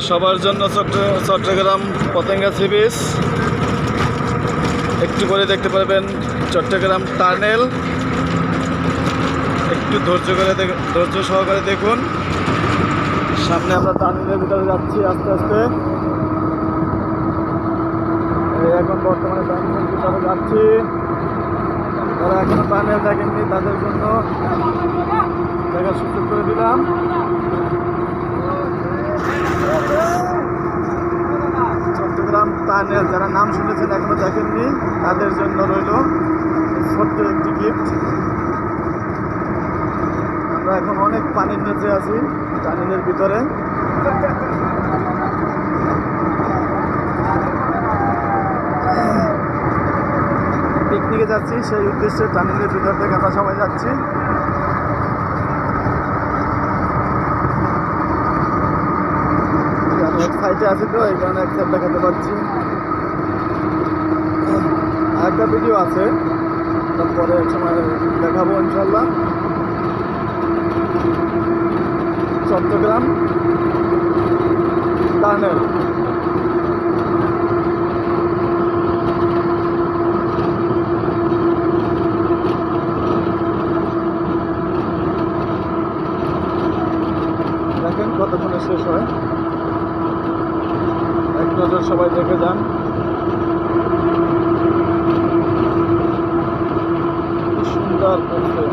সবার জন্য Chittagong Patenga sea beach একটু করে দেখতে পারবেন। চট্টগ্রাম টানেল একটু ধৈর্য সহকারে দেখুন। সামনে আমরা টানেলের ভিতরে যাচ্ছি আস্তে আস্তে। এখন বর্তমানে টানেলের ভিতরে যাচ্ছি। যারা এখনো টানেল দেখেননি তাদের জন্য দেখার সুযোগ করে দিলাম। চট্টগ্রাম টানেল যারা নাম শুনেছেন এখনো দেখেননি তাদের জন্য রইল ছোট্ট একটি গিফট। আমরা এখন অনেক পানির নিচে আছি টানেলের ভিতরে। পিকনিকে যাচ্ছি, সেই উদ্দেশ্যে টানেলের ভিতর থেকে আমরা সবাই যাচ্ছি। এক সাইডে আছি তো এই কারণে এক সাইড দেখাতে পারছি। আরেকটা ভিডিও আছে, তারপরে এক সময় দেখাবো ইনশাল্লাহ। চট্টগ্রাম টানেল দেখেন কতক্ষণে শেষ হয়। এক নজর সবাই দেখে যান। কি সুন্দর করছে।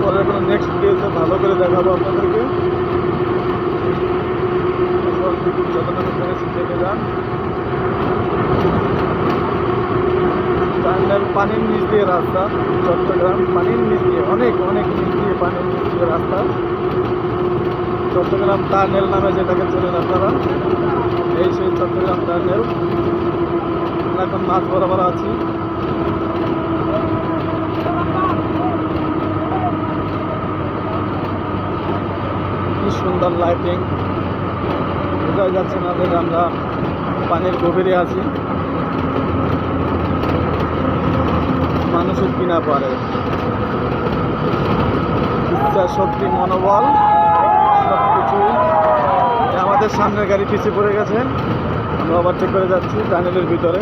পরে কোনো নেক্সট ভিডিওতে ভালো করে দেখাবো আপনাদেরকে। যতটুকু পেরেছি দেখে যান। টানেল পানির নিচ দিয়ে রাস্তা, চট্টগ্রাম পানির নিচ দিয়ে অনেক অনেক নিচ দিয়ে পানির নিচ দিয়ে রাস্তা। চট্টগ্রাম টানেল নামে যেটাকে চেনেন আপনারা, এই সেই চট্টগ্রাম টানেল। এখন মাছ বরাবর আছি। কি সুন্দর লাইটিং, বোঝা যাচ্ছে না যে আমরা পানির গভীরে আছি। মানুষের কিনা পারে ইচ্ছা শক্তি মনোবল সবকিছু। আমাদের সামনের গাড়ি পিছিয়ে পড়ে গেছে, আমরা ওভারটেক করে যাচ্ছি টানেলের ভিতরে।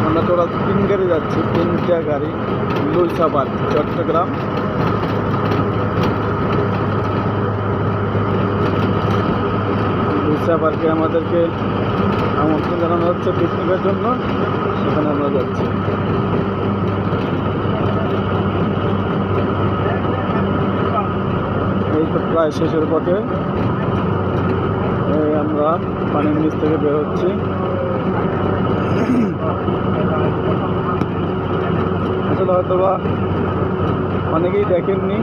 আমরা টোটাল 3 গাড়ি যাচ্ছি, 3টা গাড়ি। লুইসাবাদ চট্টগ্রাম। পার্কে আমাদেরকে আমন্ত্রণ জানানো হচ্ছে পিকনিকের জন্য, সেখানে আমরা যাচ্ছি। এই তো প্রায় শেষের পথে আমরা পানির নিচ থেকে বের হচ্ছি। আসলে হয়তো বা অনেকেই দেখেননি,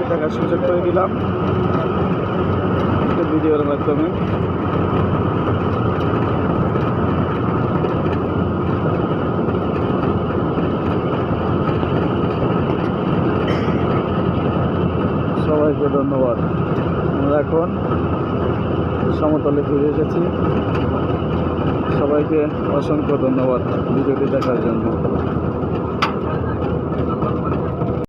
দেখার সুযোগ করে দিলাম ভিডিওর মাধ্যমে। সবাইকে ধন্যবাদ। আমরা এখন সমতলে ফিরে এসেছি। সবাইকে অসংখ্য ধন্যবাদ ভিডিওটি দেখার জন্য।